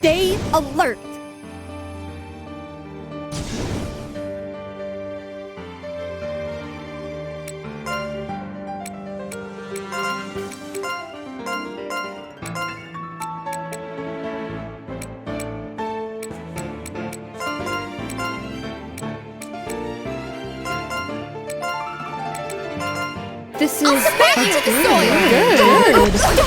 Stay alert! This is back to the soil. Good.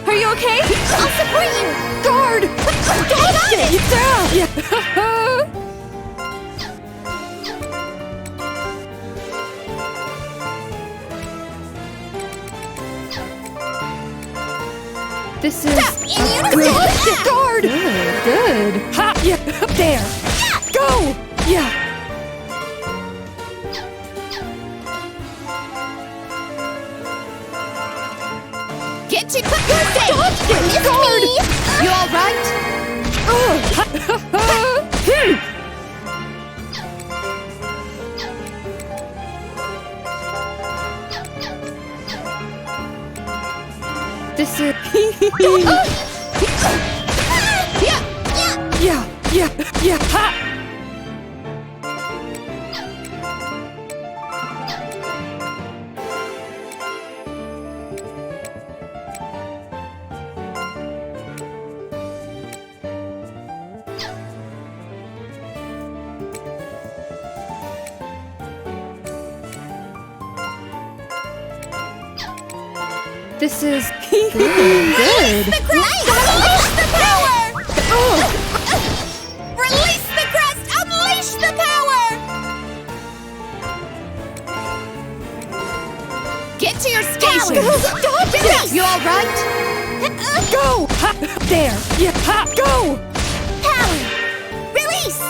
Are you okay? I'll support you! Guard! Get Get down! Yeah. This is Stop! In unison! guard. Good. Ha! Yeah. There. Go. Yeah. Get to quick! You're safe! Miss Guard. me! You alright? This is Yeah! yeah. Yeah. Ha! This is good. The crest! Unleash the power! Oh. Release the crest! Unleash the power! Get to your station! You alright? Go. Ha! There. Yeah. Ha! Go. Power! Release!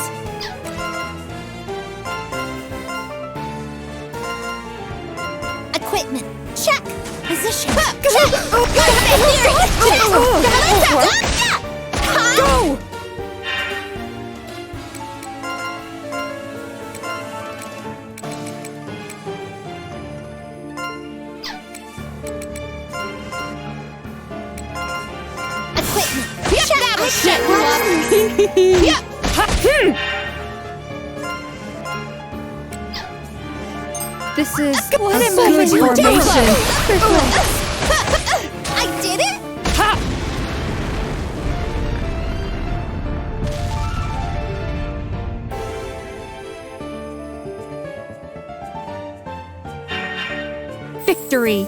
Equipment. Check. Position. Check. Go. Equipment. That'll shut you up. Yeah. Ha! This is What a am I good to do? formation. I did it? Ha! Victory.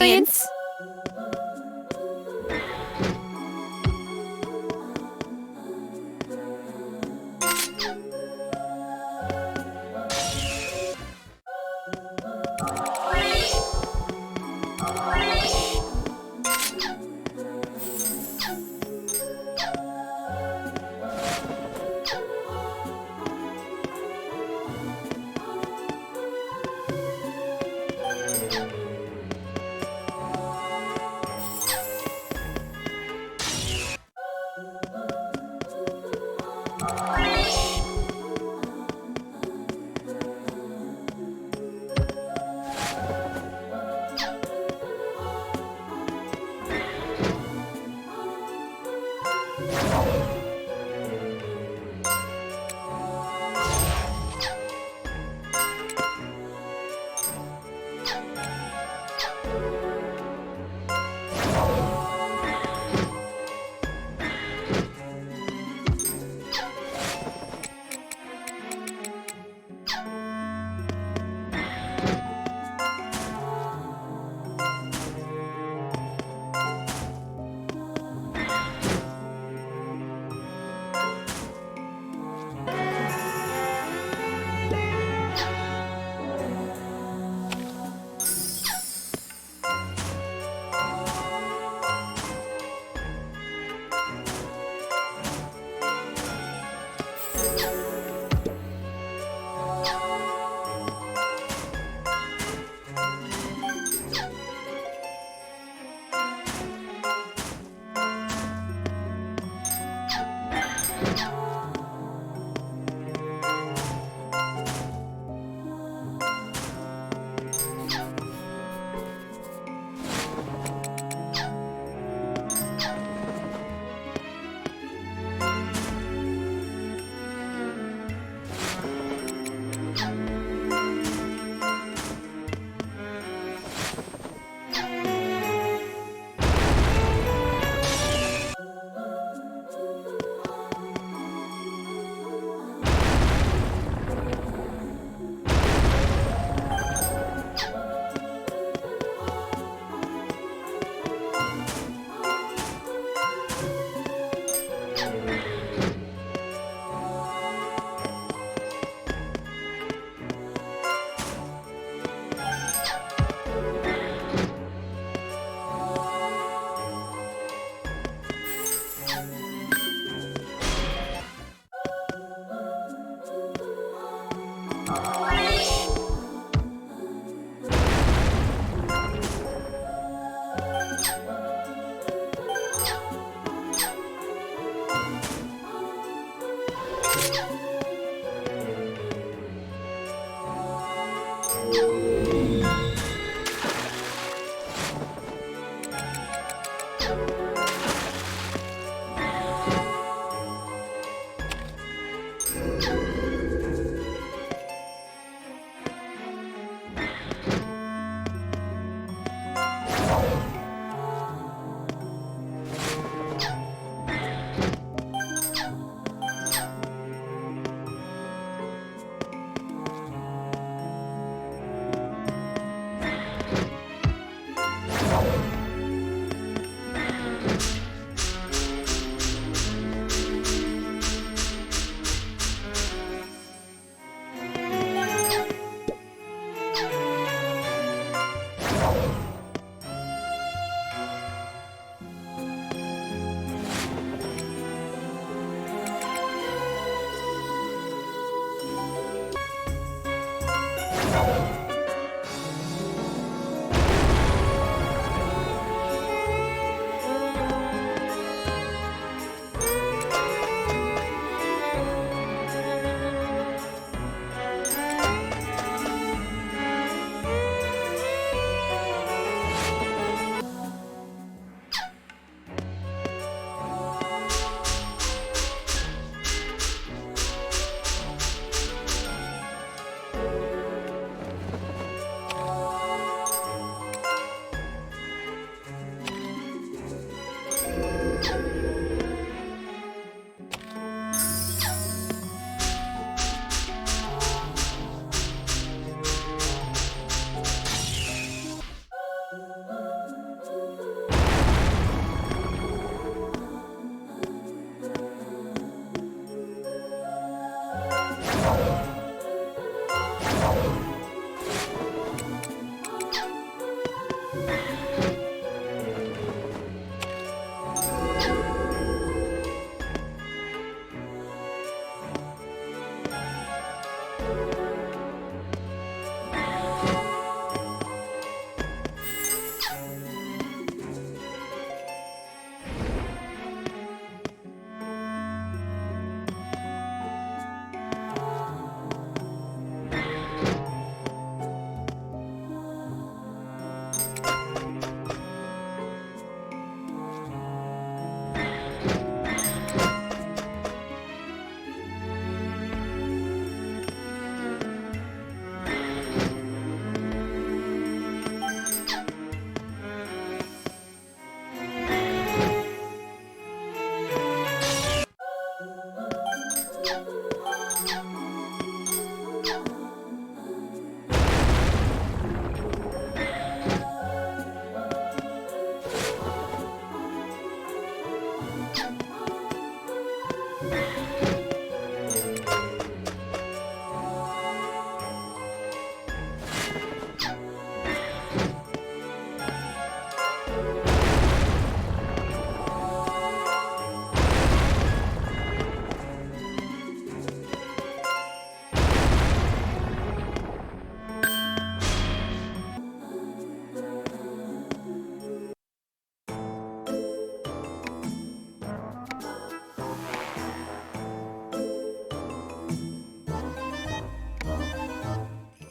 Science.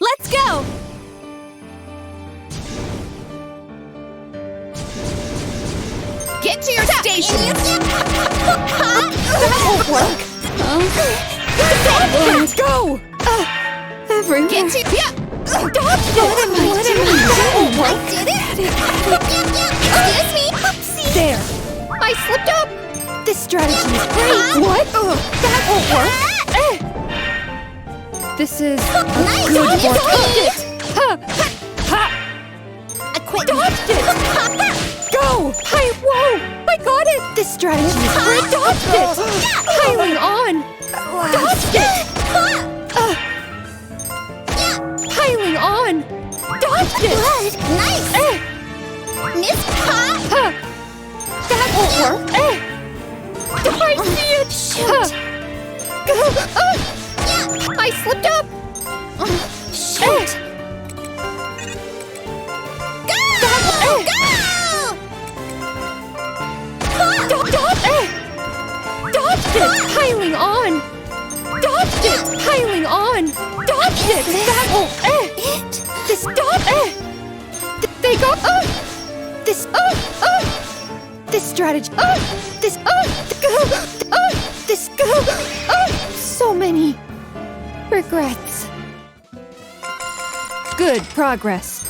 Let's go! Get to your station! That won't work! Go! Everyone! Get to... Yeah! Stop it! That won't I work! did it! Excuse me! Oopsie! There! I slipped up! This strategy is great! What? That won't work! This is a Nice! good work! Dodged Ha! Ha! I quit! Dodged it! Go! Whoa! I got it! This strategy is great! Dodged it! Piling on! Dodged it! Piling on! Dodged it! Nice! Miss Pot! Ha! That won't work! Do I see it? Shoot! I slipped up! Shoot! Go! Dodged it! Piling on! Dodged it! Piling on! Dodged it! That won't... This they go... This strategy... So many... regrets. Good progress.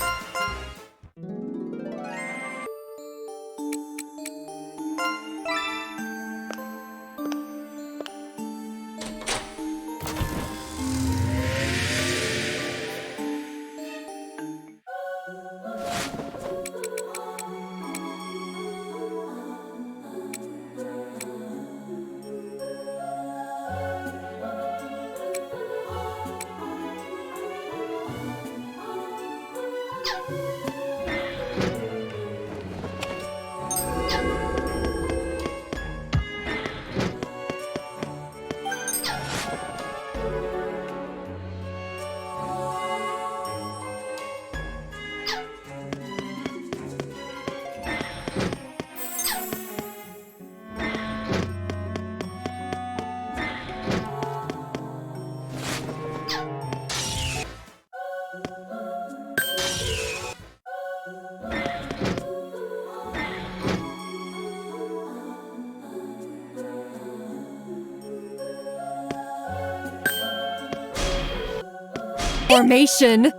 Formation.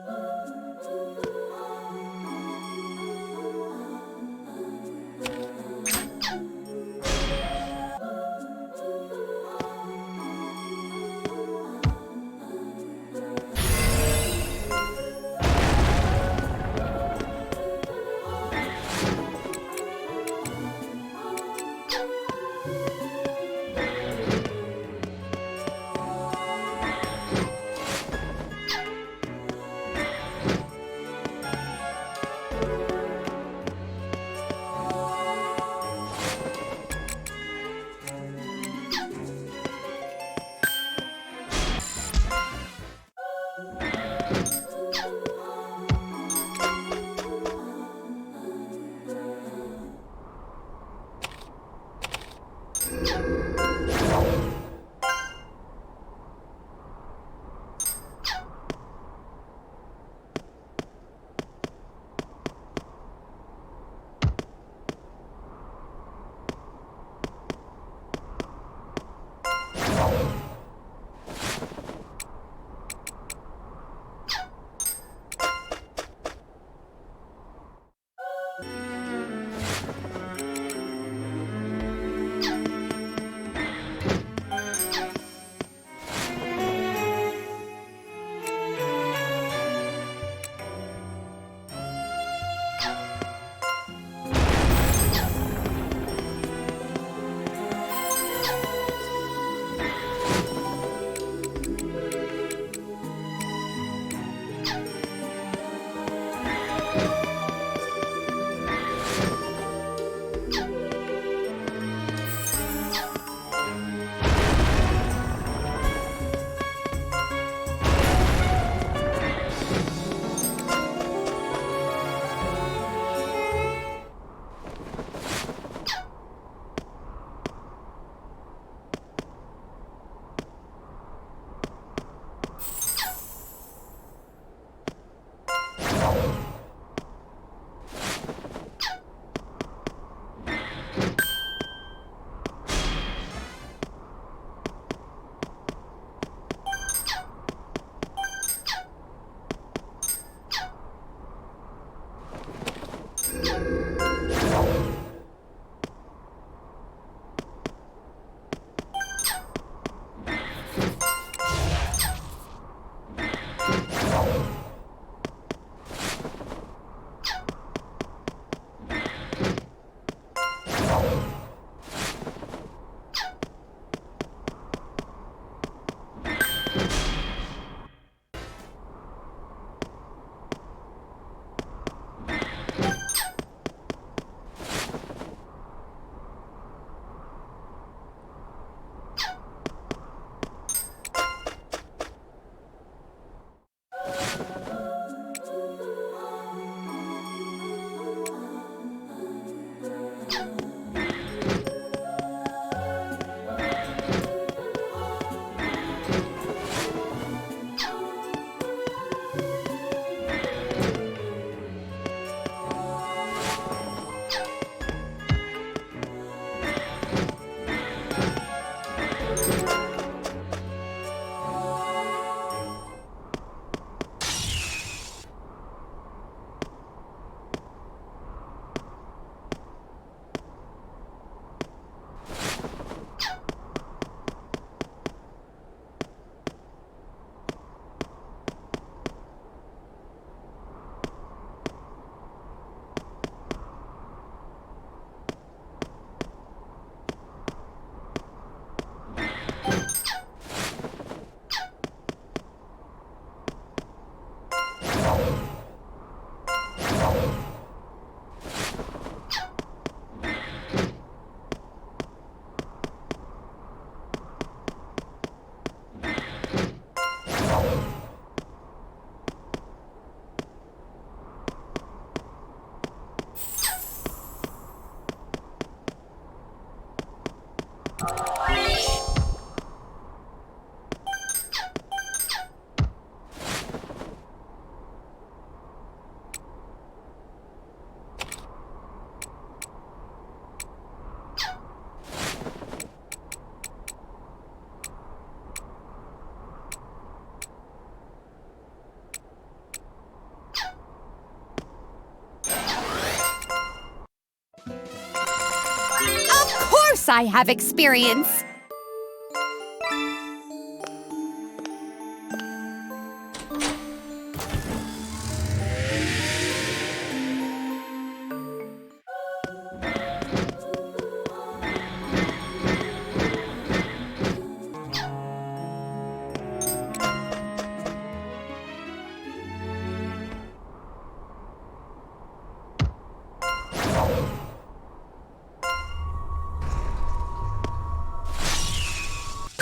I have experience.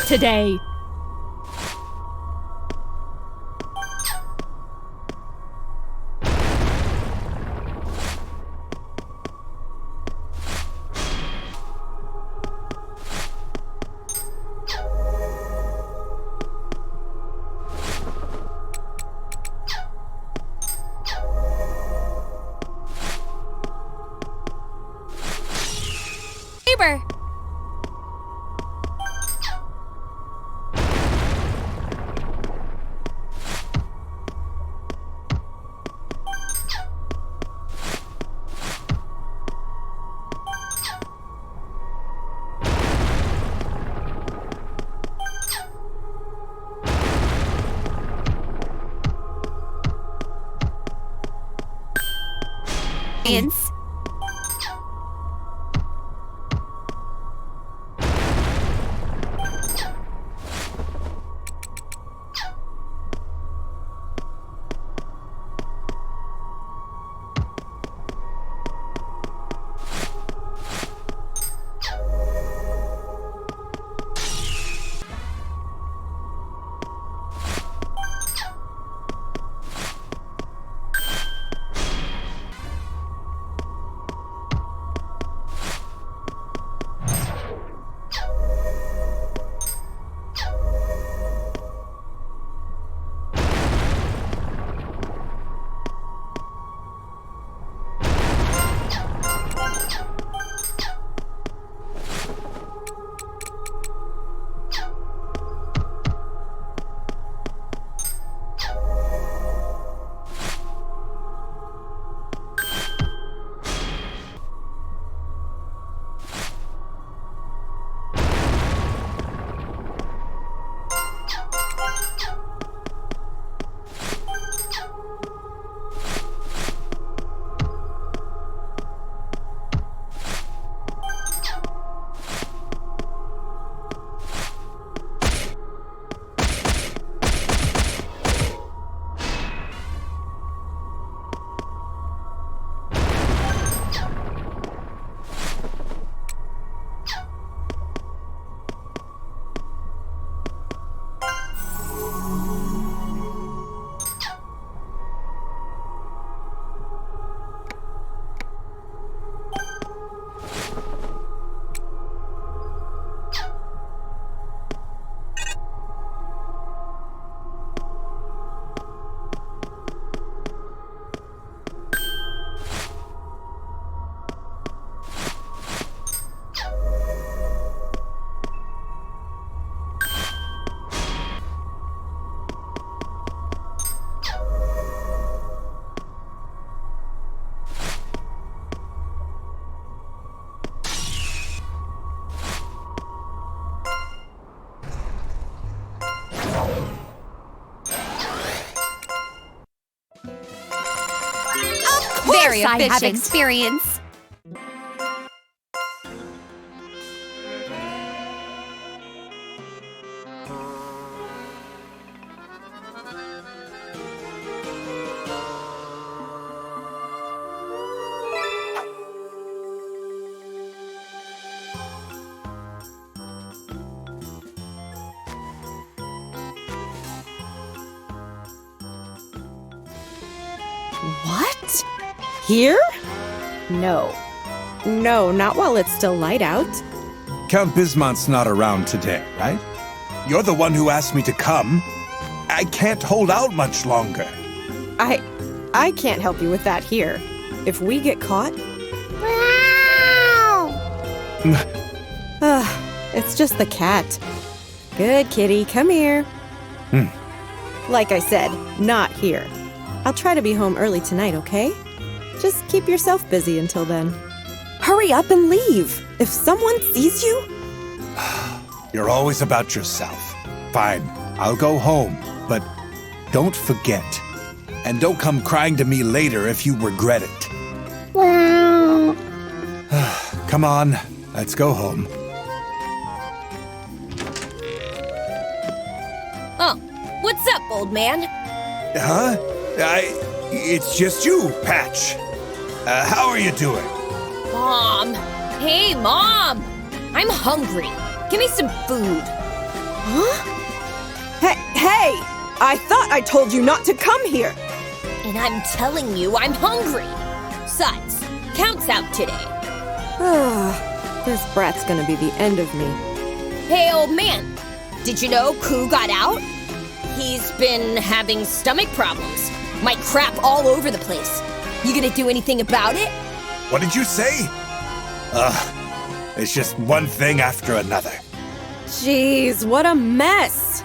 Today. Neighbor. Experience. Very I have efficient. Experience. What? Here? No. No, not while it's still light out. Count Bismont's not around today, right? You're the one who asked me to come. I can't hold out much longer. I can't help you with that here. If we get caught... It's just the cat. Good kitty, come here. Like I said, not here. I'll try to be home early tonight, okay? Just keep yourself busy until then. Hurry up and leave! If someone sees you... You're always about yourself. Fine, I'll go home, but don't forget. And don't come crying to me later if you regret it. Come on, let's go home. Oh, what's up, old man? Huh? It's just you, Patch. How are you doing? Mom! Hey, Mom! I'm hungry. Give me some food. Huh? Hey! I thought I told you not to come here! And I'm telling you, I'm hungry. Besides, Count's out today. This brat's gonna be the end of me. Hey, old man. Did you know Koo got out? He's been having stomach problems. Might crap all over the place. You gonna do anything about it? What did you say? It's just one thing after another. Jeez, what a mess!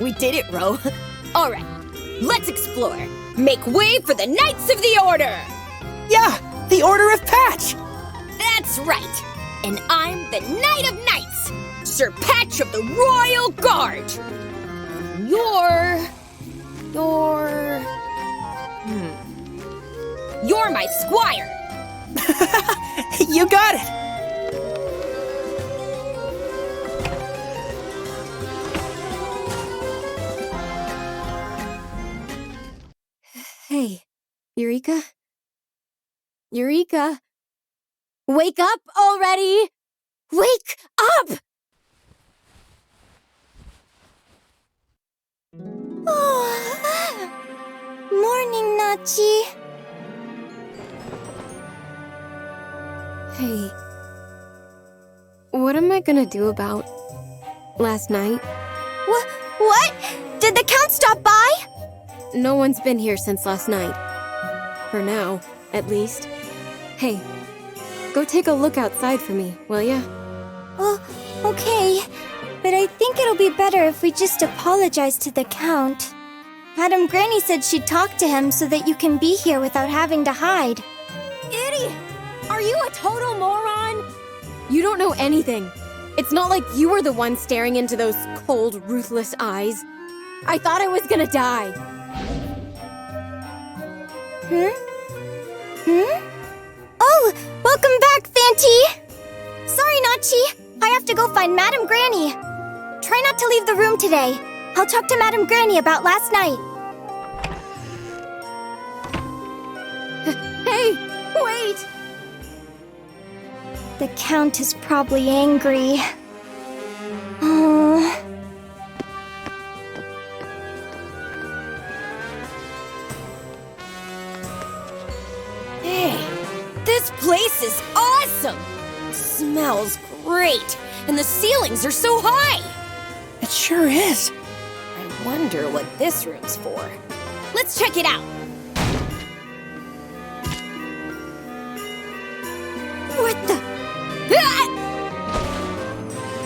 We did it, Ro. All right, let's explore. Make way for the Knights of the Order! Yeah, the Order of Patch! That's right. And I'm the Knight of Knights, Sir Patch of the Royal Guard. You're my squire. You got it! Hey, Eureka? Eureka? Wake up already! Wake up! Morning, Nachi. Hey, what am I gonna do about last night? What? Did the Count stop by? No one's been here since last night. For now, at least. Hey, go take a look outside for me, will ya? Oh, okay. But I think it'll be better if we just apologize to the Count. Madam Granny said she'd talk to him so that you can be here without having to hide. Idiot! Are you a total moron? You don't know anything. It's not like you were the one staring into those cold, ruthless eyes. I thought I was gonna die. Oh, welcome back, Fanty! Sorry, Nachi. I have to go find Madam Granny. Try not to leave the room today. I'll talk to Madam Granny about last night. Hey, wait! The Count is probably angry. Oh. Hey, this place is awesome! It smells great, and the ceilings are so high! It sure is. I wonder what this room's for. Let's check it out! What the? Ah!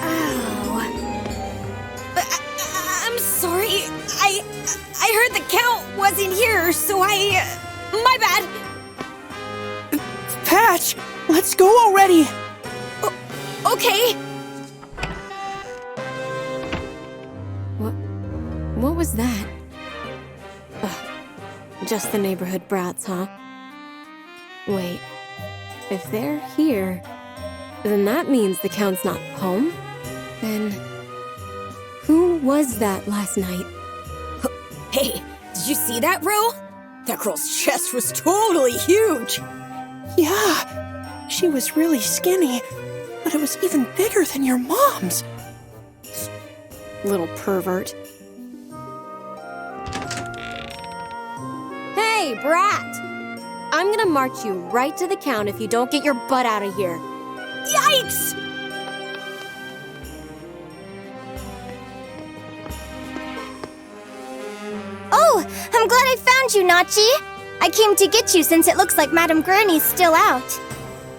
Ow. I'm sorry. I heard the Count wasn't here, so my bad. Patch, let's go already. Okay. What was that? Ugh, just the neighborhood brats, huh? Wait, if they're here, then that means the Count's not home? Then who was that last night? Hey, did you see that, Ro? That girl's chest was totally huge. Yeah, she was really skinny, but it was even bigger than your mom's. Little pervert. Hey, brat! I'm gonna march you right to the Count if you don't get your butt out of here. Yikes! Oh, I'm glad I found you, Nachi. I came to get you since it looks like Madam Granny's still out.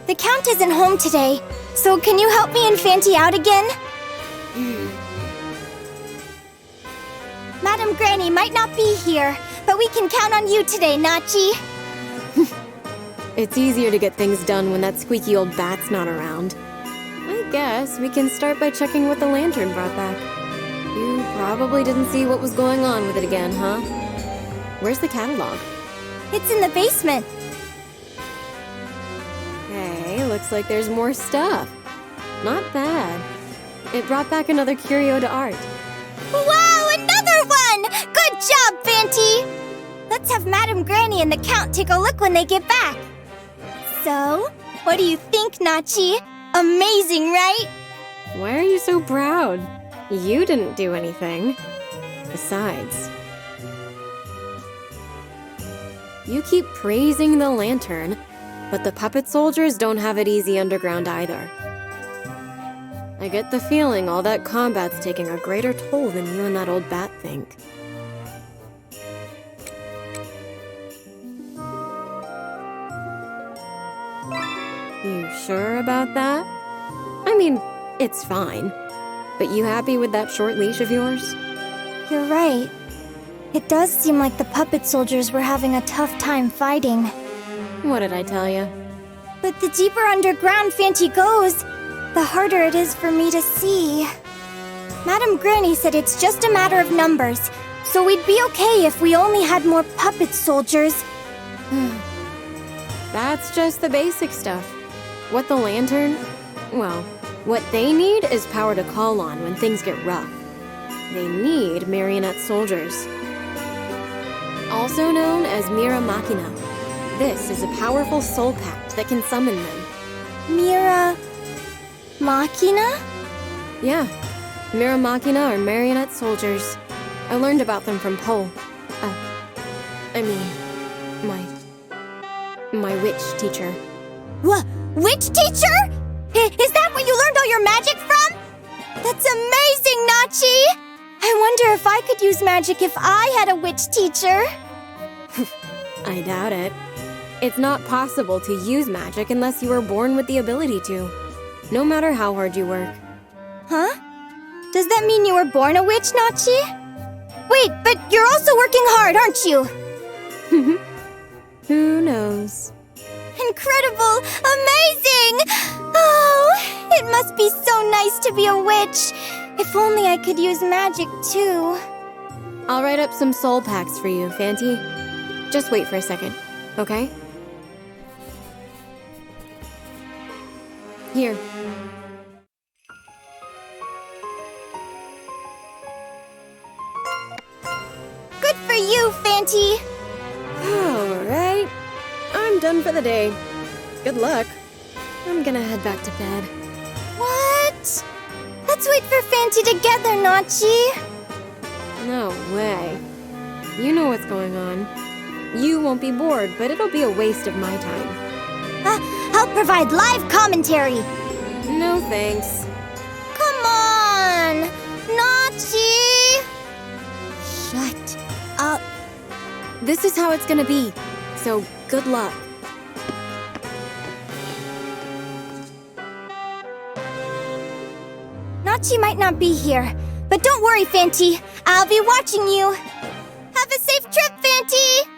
The Count isn't home today, so can you help me and Fanty out again? Madam Granny might not be here, But we can count on you today, Nachi. It's easier to get things done when that squeaky old bat's not around. I guess we can start by checking what the lantern brought back. You probably didn't see what was going on with it again, huh? Where's the catalog? It's in the basement. Hey, looks like there's more stuff. Not bad. It brought back another curio to art. Wow, another one! Good job, Fanty! Let's have Madame Granny and the Count take a look when they get back. So, what do you think, Nachi? Amazing, right? Why are you so proud? You didn't do anything. Besides, you keep praising the lantern, but the puppet soldiers don't have it easy underground either. I get the feeling all that combat's taking a greater toll than you and that old bat think. You sure about that? I mean, it's fine. But you happy with that short leash of yours? You're right. It does seem like the puppet soldiers were having a tough time fighting. What did I tell you? But the deeper underground Fanty goes, the harder it is for me to see. Madame Granny said it's just a matter of numbers, so we'd be okay if we only had more puppet soldiers. That's just the basic stuff. What the lantern? Well, what they need is power to call on when things get rough. They need marionette soldiers. Also known as Mira Machina. This is a powerful soul pact that can summon them. Mira... Machina? Yeah, Mira Machina are marionette soldiers. I learned about them from Poe. My witch teacher. Witch teacher? Is that where you learned all your magic from? That's amazing, Nachi! I wonder if I could use magic if I had a witch teacher. I doubt it. It's not possible to use magic unless you were born with the ability to, no matter how hard you work. Huh? Does that mean you were born a witch, Nachi? Wait, but you're also working hard, aren't you? Who knows? Incredible! Amazing! Oh, it must be so nice to be a witch. If only I could use magic, too. I'll write up some soul packs for you, Fanty. Just wait for a second, okay? Here. Good for you, Fanty! Alright. I'm done for the day. Good luck. I'm gonna head back to bed. What? Let's wait for Fanty together, Nachi. No way. You know what's going on. You won't be bored, but it'll be a waste of my time. I'll provide live commentary. No thanks. Come on, Nachi. Shut up. This is how it's gonna be, so good luck. Nachi might not be here, but don't worry, Fanty. I'll be watching you. Have a safe trip, Fanty!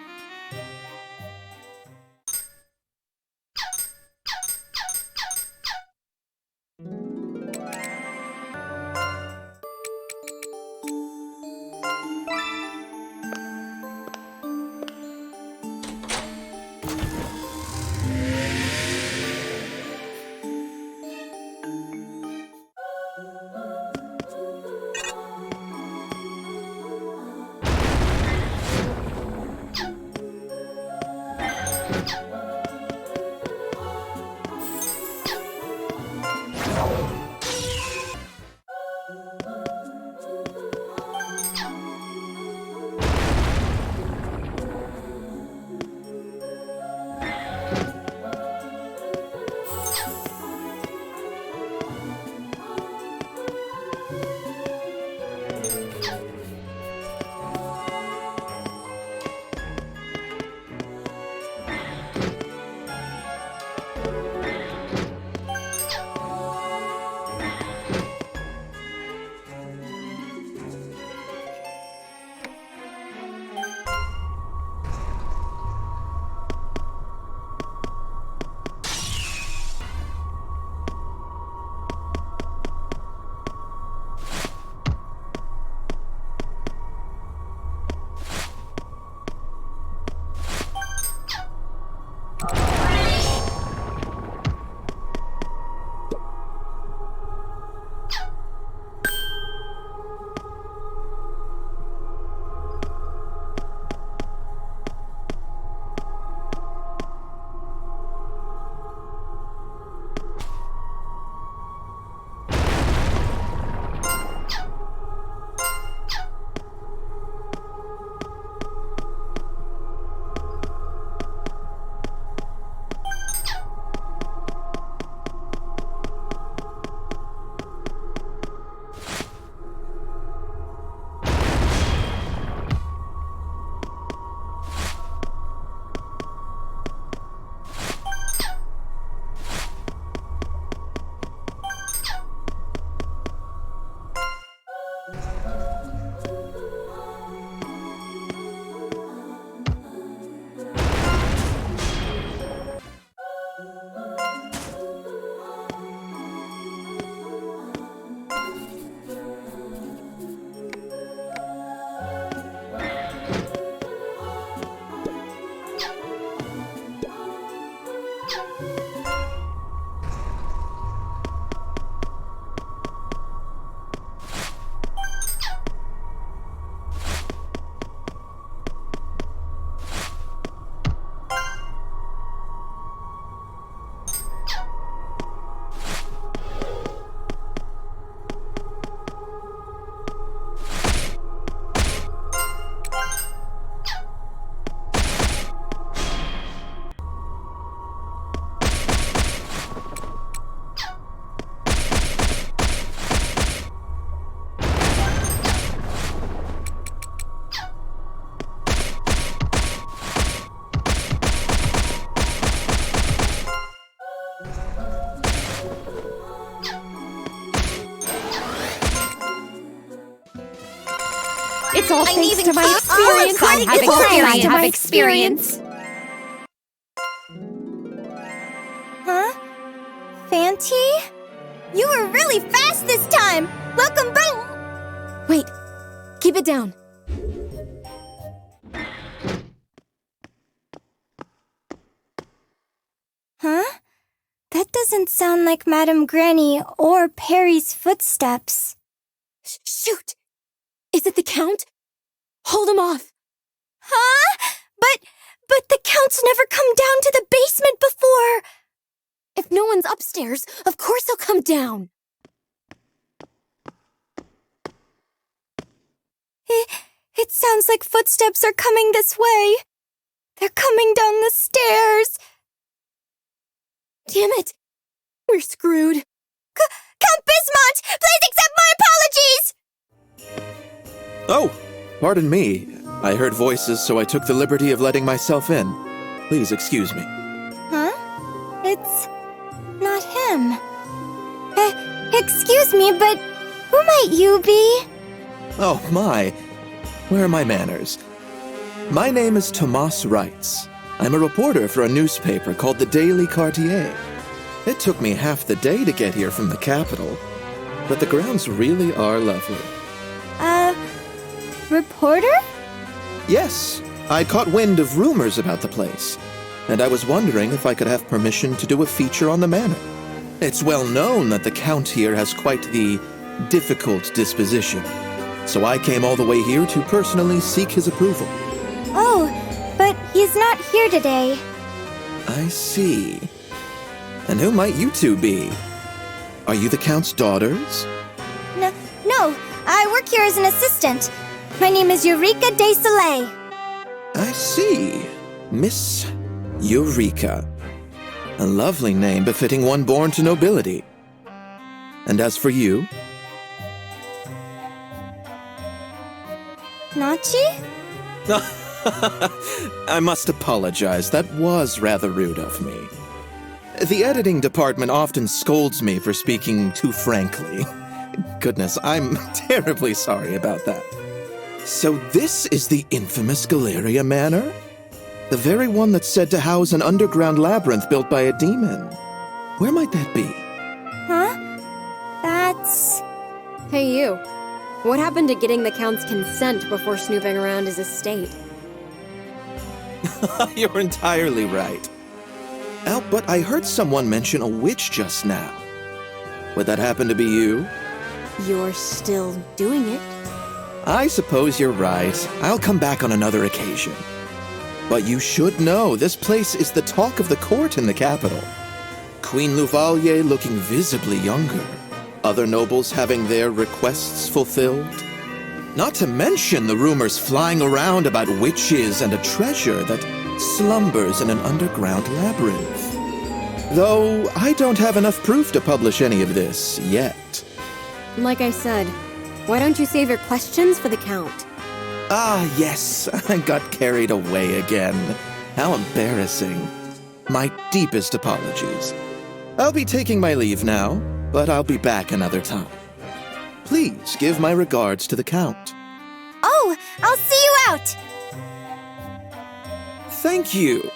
It's all I'm thanks even to my cute. experience. Oh, I it's all thanks to my experience. Huh? Fanty? You were really fast this time! Welcome back! Wait, keep it down. Huh? That doesn't sound like Madame Granny or Perry's footsteps. Shoot! Is it the Count? Hold him off! Huh? But the Count's never come down to the basement before! If no one's upstairs, of course he'll come down. It sounds like footsteps are coming this way. They're coming down the stairs. Damn it! We're screwed. Count Bismont, please accept my apologies! Oh, pardon me. I heard voices, so I took the liberty of letting myself in. Please excuse me. Huh? It's not him. Excuse me, but who might you be? Oh, my. Where are my manners? My name is Tomas Reitz. I'm a reporter for a newspaper called the Daily Cartier. It took me half the day to get here from the capital, but the grounds really are lovely. Reporter? Yes, I caught wind of rumors about the place, and I was wondering if I could have permission to do a feature on the manor. It's well known that the Count here has quite the difficult disposition, so I came all the way here to personally seek his approval. Oh, but he's not here today. I see. And who might you two be? Are you the Count's daughters? No, I work here as an assistant. My name is Eureka de Soleil. I see. Miss Eureka. A lovely name befitting one born to nobility. And as for you? Nachi? I must apologize. That was rather rude of me. The editing department often scolds me for speaking too frankly. Goodness, I'm terribly sorry about that. So this is the infamous Galleria Manor? The very one that's said to house an underground labyrinth built by a demon. Where might that be? Huh? That's... Hey, you. What happened to getting the Count's consent before snooping around his estate? You're entirely right. Oh, but I heard someone mention a witch just now. Would that happen to be you? You're still doing it. I suppose you're right. I'll come back on another occasion. But you should know, this place is the talk of the court in the capital. Queen Louvallier looking visibly younger. Other nobles having their requests fulfilled. Not to mention the rumors flying around about witches and a treasure that slumbers in an underground labyrinth. Though I don't have enough proof to publish any of this yet. Like I said, why don't you save your questions for the Count? Ah, yes, I got carried away again. How embarrassing. My deepest apologies. I'll be taking my leave now, but I'll be back another time. Please give my regards to the Count. Oh, I'll see you out! Thank you.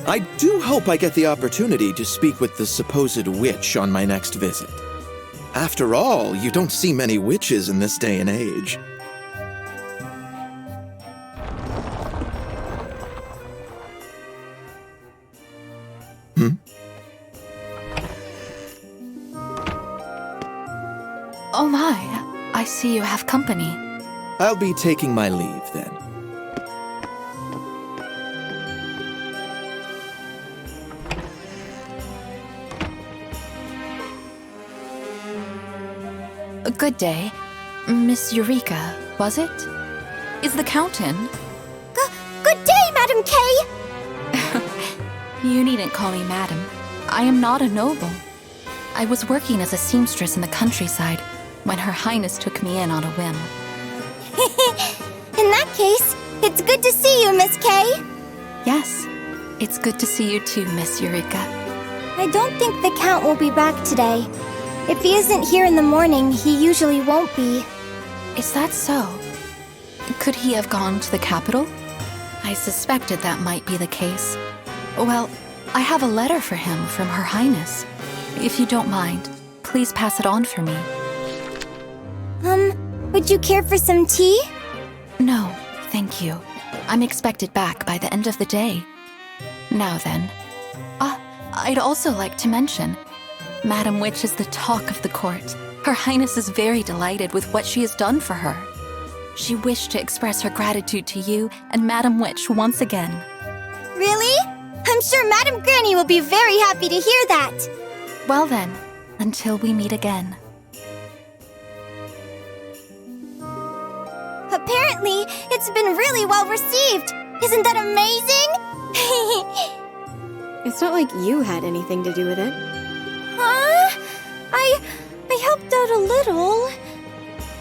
I do hope I get the opportunity to speak with the supposed witch on my next visit. After all, you don't see many witches in this day and age. Oh my, I see you have company. I'll be taking my leave then. Good day. Miss Eureka, was it? Is the Count in? Good day, Madam K! You needn't call me madam. I am not a noble. I was working as a seamstress in the countryside when Her Highness took me in on a whim. In that case, it's good to see you, Miss K. Yes, it's good to see you too, Miss Eureka. I don't think the Count will be back today. If he isn't here in the morning, he usually won't be. Is that so? Could he have gone to the capital? I suspected that might be the case. Well, I have a letter for him from Her Highness. If you don't mind, please pass it on for me. Would you care for some tea? No, thank you. I'm expected back by the end of the day. Now then. I'd also like to mention, Madam Witch is the talk of the court. Her Highness is very delighted with what she has done for her. She wished to express her gratitude to you and Madam Witch once again. Really? I'm sure Madam Granny will be very happy to hear that. Well then, until we meet again. Apparently, it's been really well received. Isn't that amazing? It's not like you had anything to do with it. Huh? I helped out a little.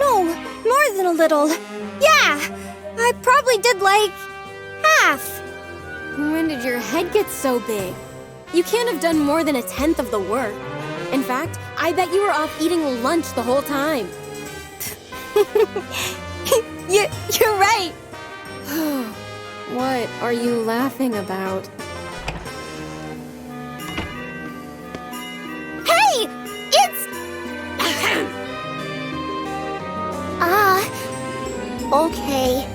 No, more than a little. Yeah, I probably did like half. When did your head get so big? You can't have done more than 1/10 of the work. In fact, I bet you were off eating lunch the whole time. You're right. What are you laughing about? Hey! It's... Okay.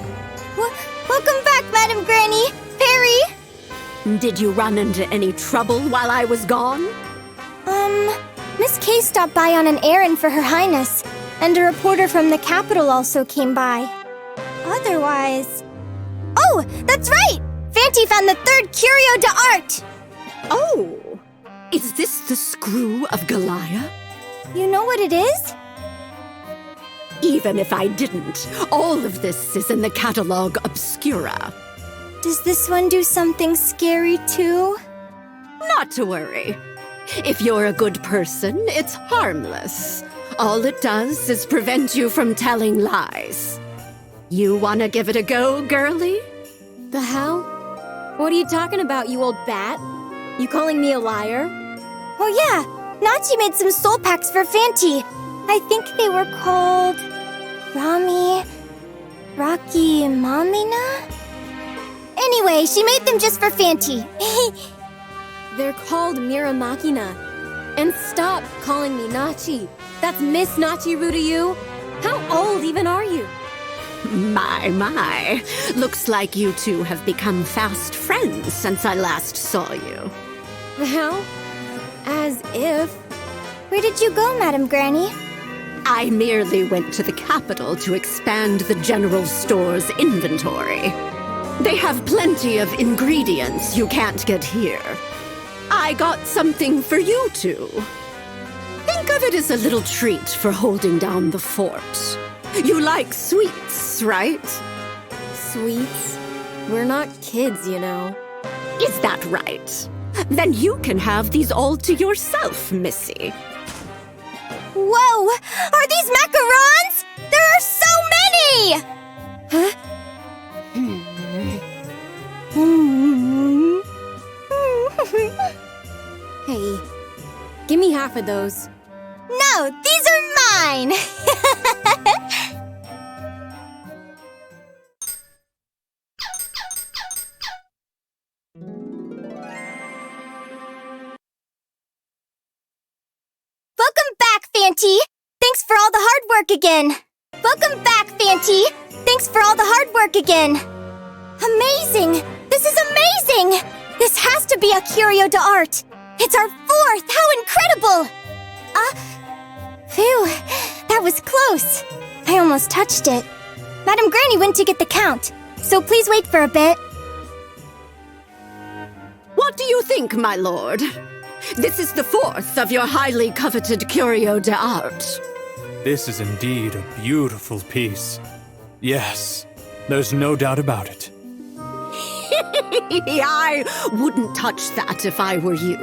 Welcome back, Madam Granny. Perry! Did you run into any trouble while I was gone? Miss K stopped by on an errand for Her Highness, and a reporter from the capital also came by. Otherwise... Oh, that's right! Fanti found the 3rd Curio d'Art! Oh! Is this the Screw of Gallia? You know what it is? Even if I didn't, all of this is in the Catalogue Obscura. Does this one do something scary too? Not to worry. If you're a good person, it's harmless. All it does is prevent you from telling lies. You wanna give it a go, girlie? The hell? What are you talking about, you old bat? You calling me a liar? Oh yeah, Nachi made some soul packs for Fanti. I think they were called... Rami... Rocky Mamina? Anyway, she made them just for Fanti. They're called Mira Machina. And stop calling me Nachi. That's Miss Nachiru to you? How old even are you? My. Looks like you two have become fast friends since I last saw you. Well, as if. Where did you go, Madam Granny? I merely went to the capital to expand the general store's inventory. They have plenty of ingredients you can't get here. I got something for you two. Think of it as a little treat for holding down the fort. You like sweets, right? Sweets? We're not kids, you know. Is that right? Then you can have these all to yourself, Missy. Whoa! Are these macarons? There are so many! Huh? Hey, give me half of those. No, these are mine! Welcome back, Fanti! Thanks for all the hard work again! Welcome back, Fanti! Thanks for all the hard work again! Amazing! This is amazing! This has to be a Curio d'Art! It's our 4th! How incredible! Phew, that was close. I almost touched it. Madam Granny went to get the count, so please wait for a bit. What do you think, my lord? This is the 4th of your highly coveted Curio d'Art. This is indeed a beautiful piece. Yes, there's no doubt about it. I wouldn't touch that if I were you.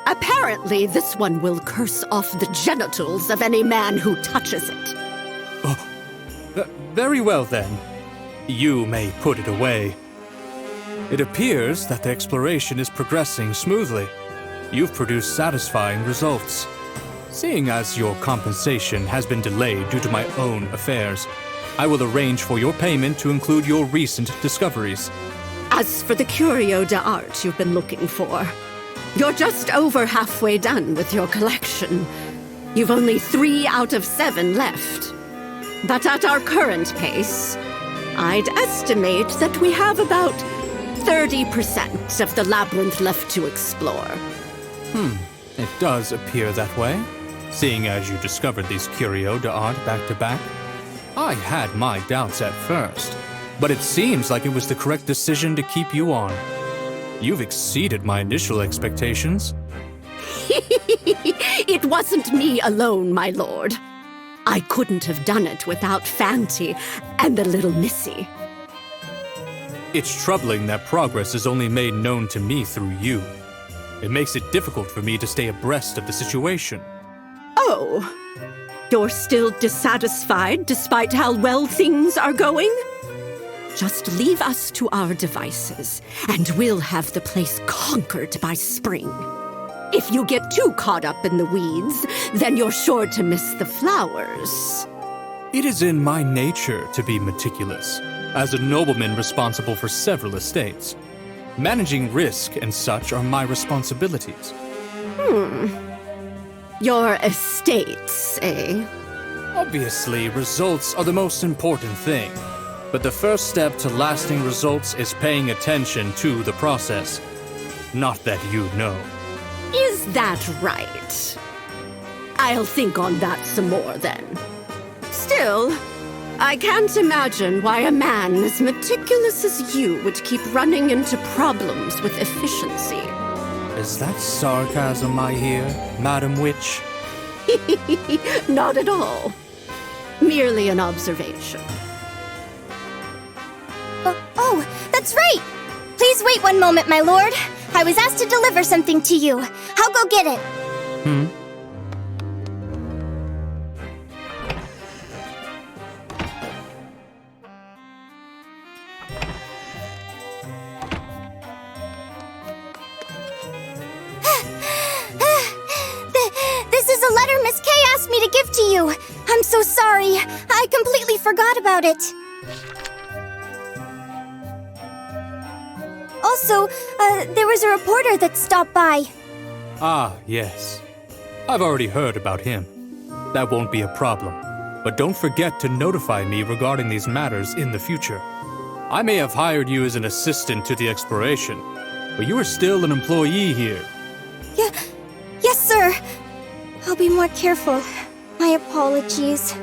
Apparently, this one will curse off the genitals of any man who touches it. Very well, then. You may put it away. It appears that the exploration is progressing smoothly. You've produced satisfying results. Seeing as your compensation has been delayed due to my own affairs, I will arrange for your payment to include your recent discoveries. As for the curio d'art you've been looking for, you're just over halfway done with your collection. You've only 3 out of 7 left. But at our current pace, I'd estimate that we have about 30% of the labyrinth left to explore. It does appear that way. Seeing as you discovered these curio d'art back to back, I had my doubts at first, but it seems like it was the correct decision to keep you on. You've exceeded my initial expectations. It wasn't me alone, my lord. I couldn't have done it without Fanti and the little Missy. It's troubling that progress is only made known to me through you. It makes it difficult for me to stay abreast of the situation. Oh, you're still dissatisfied despite how well things are going? Just leave us to our devices, and we'll have the place conquered by spring. If you get too caught up in the weeds, then you're sure to miss the flowers. It is in my nature to be meticulous, as a nobleman responsible for several estates. Managing risk and such are my responsibilities. Your estates, eh? Obviously, results are the most important thing. But the first step to lasting results is paying attention to the process. Not that you know. Is that right? I'll think on that some more then. Still, I can't imagine why a man as meticulous as you would keep running into problems with efficiency. Is that sarcasm I hear, Madam Witch? Not at all. Merely an observation. Oh, that's right! Please wait one moment, my lord. I was asked to deliver something to you. I'll go get it. This is a letter Miss Kay asked me to give to you. I'm so sorry. I completely forgot about it. Also, there was a reporter that stopped by. Ah, yes. I've already heard about him. That won't be a problem. But don't forget to notify me regarding these matters in the future. I may have hired you as an assistant to the exploration, but you are still an employee here. Yes, sir. I'll be more careful. My apologies.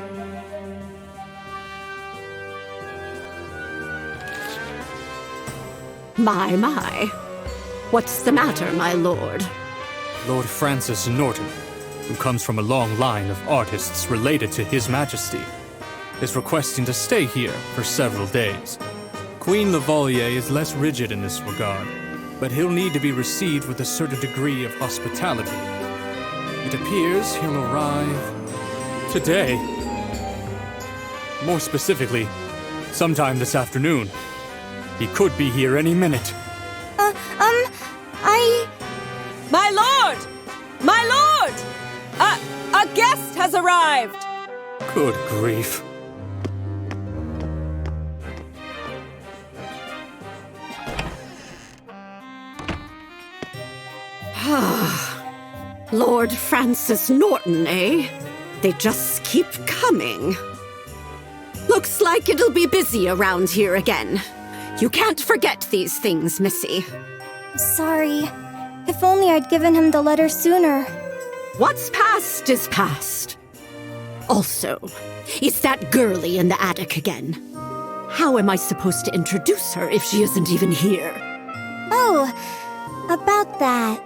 My. What's the matter, my lord? Lord Francis Norton, who comes from a long line of artists related to His Majesty, is requesting to stay here for several days. Queen Lavalier is less rigid in this regard, but he'll need to be received with a certain degree of hospitality. It appears he'll arrive today. More specifically, sometime this afternoon. He could be here any minute. My lord! My lord! A guest has arrived! Good grief. Lord Francis Norton, eh? They just keep coming. Looks like it'll be busy around here again. You can't forget these things, Missy. Sorry. If only I'd given him the letter sooner. What's past is past. Also, it's that girlie in the attic again. How am I supposed to introduce her if she isn't even here? Oh, about that.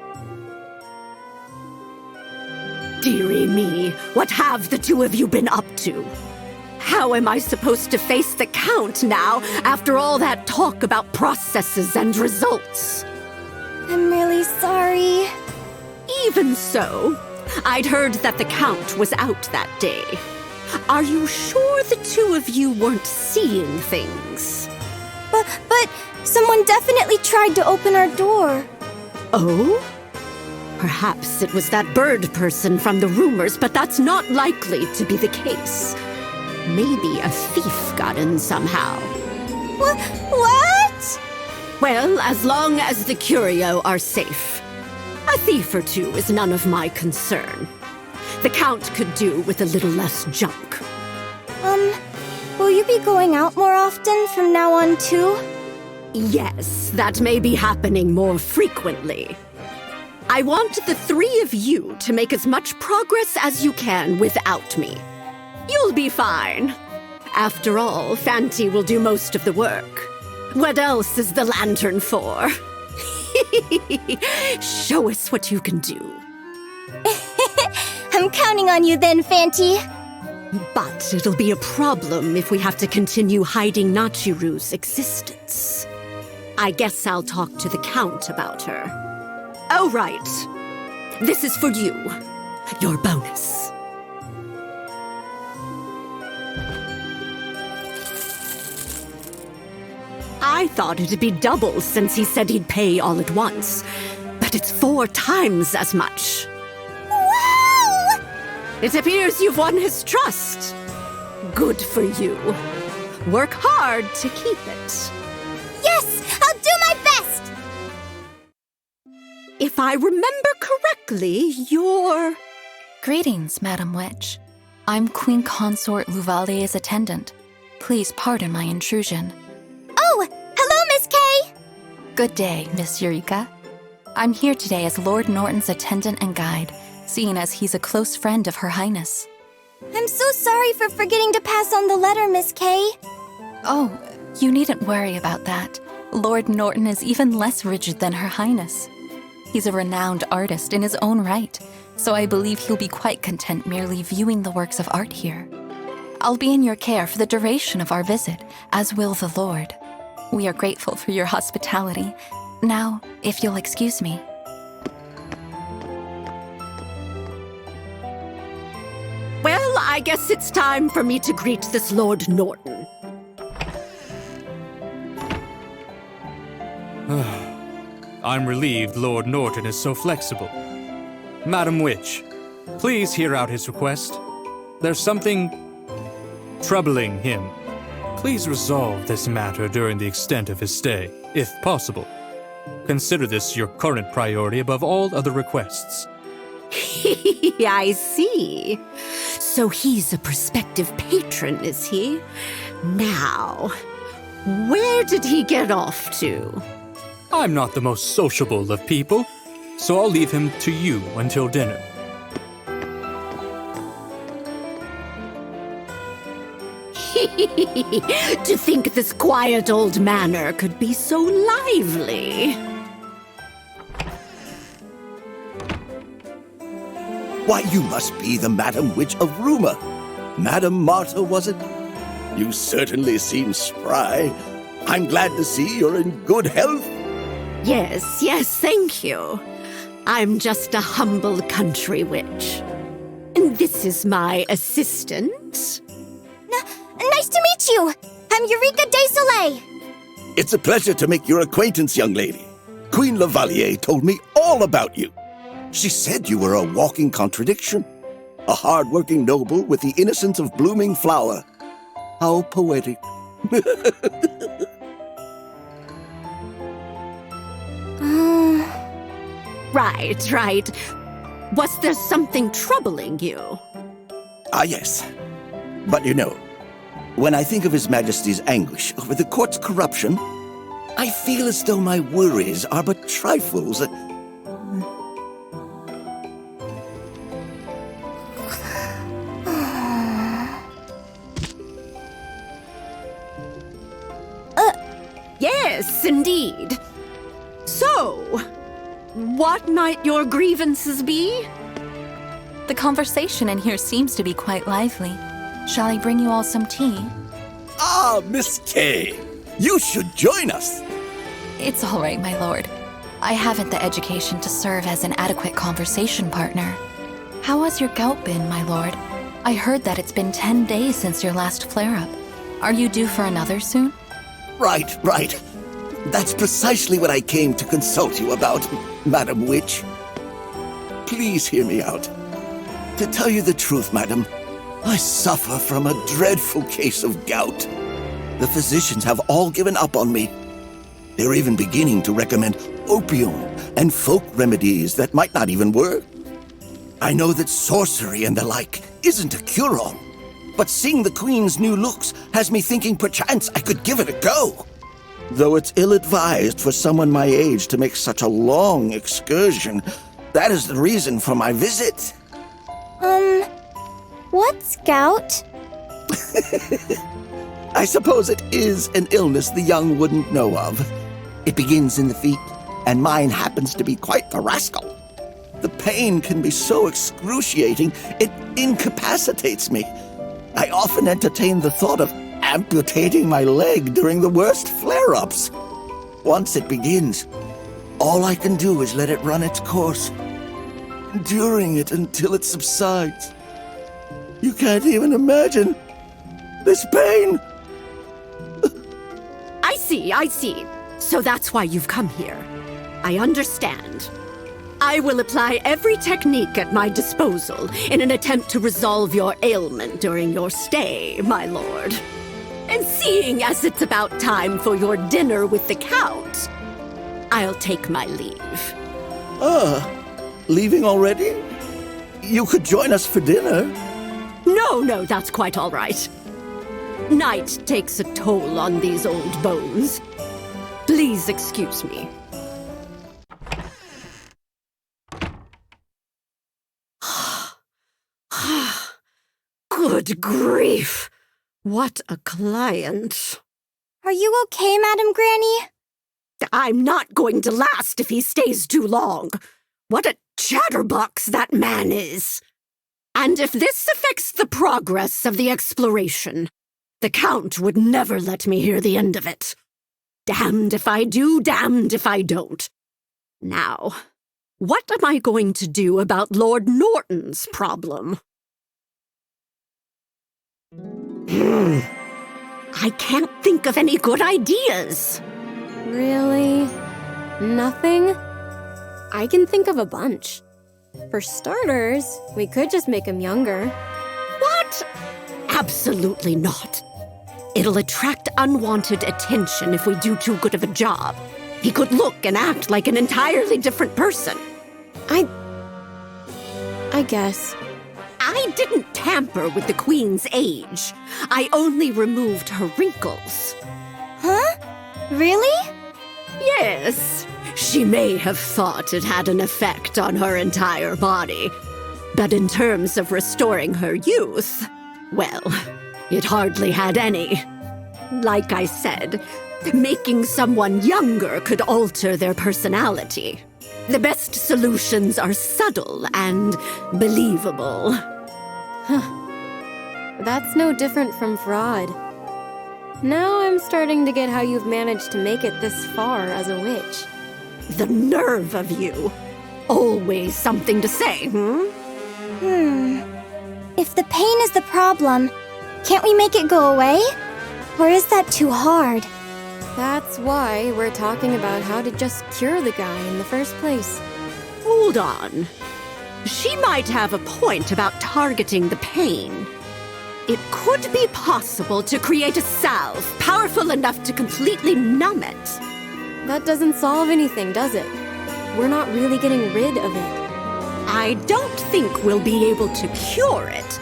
Dearie me, what have the two of you been up to? How am I supposed to face the Count now after all that talk about processes and results? I'm really sorry. Even so, I'd heard that the Count was out that day. Are you sure the two of you weren't seeing things? But someone definitely tried to open our door. Oh? Perhaps it was that bird person from the rumors, but that's not likely to be the case. Maybe a thief got in somehow. What? Well, as long as the curio are safe. A thief or two is none of my concern. The Count could do with a little less junk. Will you be going out more often from now on, too? Yes, that may be happening more frequently. I want the three of you to make as much progress as you can without me. You'll be fine. After all, Fanti will do most of the work. What else is the lantern for? Show us what you can do. I'm counting on you then, Fanti. But it'll be a problem if we have to continue hiding Nachiru's existence. I guess I'll talk to the Count about her. Oh, right. This is for you. Your bonus. I thought it'd be double since he said he'd pay all at once. But it's 4 times as much. Wow! It appears you've won his trust. Good for you. Work hard to keep it. Yes, I'll do my best! If I remember correctly, you're... Greetings, Madam Witch. I'm Queen Consort Luvalier's attendant. Please pardon my intrusion. Oh, hello, Miss Kay! Good day, Miss Eureka. I'm here today as Lord Norton's attendant and guide, seeing as he's a close friend of Her Highness. I'm so sorry for forgetting to pass on the letter, Miss Kay. Oh, you needn't worry about that. Lord Norton is even less rigid than Her Highness. He's a renowned artist in his own right, so I believe he'll be quite content merely viewing the works of art here. I'll be in your care for the duration of our visit, as will the Lord. We are grateful for your hospitality. Now, if you'll excuse me. Well, I guess it's time for me to greet this Lord Norton. I'm relieved Lord Norton is so flexible. Madam Witch, please hear out his request. There's something troubling him. Please resolve this matter during the extent of his stay, if possible. Consider this your current priority above all other requests. I see. So he's a prospective patron, is he? Now, where did he get off to? I'm not the most sociable of people, so I'll leave him to you until dinner. To think this quiet old manor could be so lively. Why, you must be the Madam Witch of Rumor. Madam Marta, was it? You certainly seem spry. I'm glad to see you're in good health. Yes, thank you. I'm just a humble country witch. And this is my assistant. Nice to meet you! I'm Eureka de Soleil! It's a pleasure to make your acquaintance, young lady. Queen Lavalier told me all about you. She said you were a walking contradiction. A hard-working noble with the innocence of blooming flower. How poetic. Right. Was there something troubling you? Ah, yes. But you know, when I think of His Majesty's anguish over the court's corruption, I feel as though my worries are but trifles. Yes, indeed. So, what might your grievances be? The conversation in here seems to be quite lively. Shall I bring you all some tea? Ah, Miss Kay, you should join us. It's all right, my lord. I haven't the education to serve as an adequate conversation partner. How has your gout been, my lord? I heard that it's been 10 days since your last flare-up. Are you due for another soon? Right. That's precisely what I came to consult you about, Madam Witch. Please hear me out. To tell you the truth, madam, I suffer from a dreadful case of gout. The physicians have all given up on me. They're even beginning to recommend opium and folk remedies that might not even work. I know that sorcery and the like isn't a cure-all, but seeing the Queen's new looks has me thinking perchance I could give it a go. Though it's ill-advised for someone my age to make such a long excursion, that is the reason for my visit. What's gout? I suppose it is an illness the young wouldn't know of. It begins in the feet, and mine happens to be quite the rascal. The pain can be so excruciating, it incapacitates me. I often entertain the thought of amputating my leg during the worst flare-ups. Once it begins, all I can do is let it run its course, enduring it until it subsides. You can't even imagine this pain. I see. So that's why you've come here. I understand. I will apply every technique at my disposal in an attempt to resolve your ailment during your stay, my lord. And seeing as it's about time for your dinner with the Count, I'll take my leave. Leaving already? You could join us for dinner. No, that's quite all right. Night takes a toll on these old bones. Please excuse me. Good grief! What a client. Are you okay, Madam Granny? I'm not going to last if he stays too long. What a chatterbox that man is. And if this affects the progress of the exploration, the Count would never let me hear the end of it. Damned if I do, damned if I don't. Now, what am I going to do about Lord Norton's problem? I can't think of any good ideas. Really? Nothing? I can think of a bunch. For starters, we could just make him younger. What? Absolutely not. It'll attract unwanted attention if we do too good of a job. He could look and act like an entirely different person. I guess. I didn't tamper with the Queen's age. I only removed her wrinkles. Huh? Really? Yes. She may have thought it had an effect on her entire body. But in terms of restoring her youth, well, it hardly had any. Like I said, making someone younger could alter their personality. The best solutions are subtle and believable. That's no different from fraud. Now I'm starting to get how you've managed to make it this far as a witch. The nerve of you. Always something to say, If the pain is the problem, can't we make it go away? Or is that too hard? That's why we're talking about how to just cure the guy in the first place. Hold on. She might have a point about targeting the pain. It could be possible to create a salve powerful enough to completely numb it. That doesn't solve anything, does it? We're not really getting rid of it. I don't think we'll be able to cure it.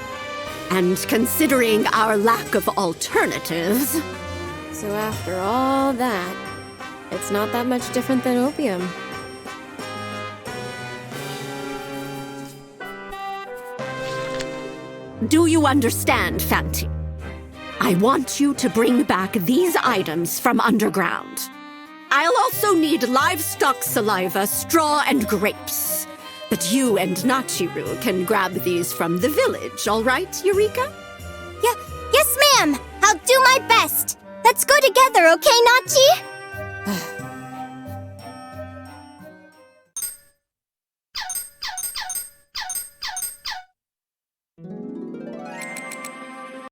And considering our lack of alternatives... So after all that, it's not that much different than opium. Do you understand, Fanti? I want you to bring back these items from underground. I'll also need livestock saliva, straw, and grapes. But you and Nachiru can grab these from the village, all right, Eureka? Yes, ma'am! I'll do my best! Let's go together, okay, Nachi?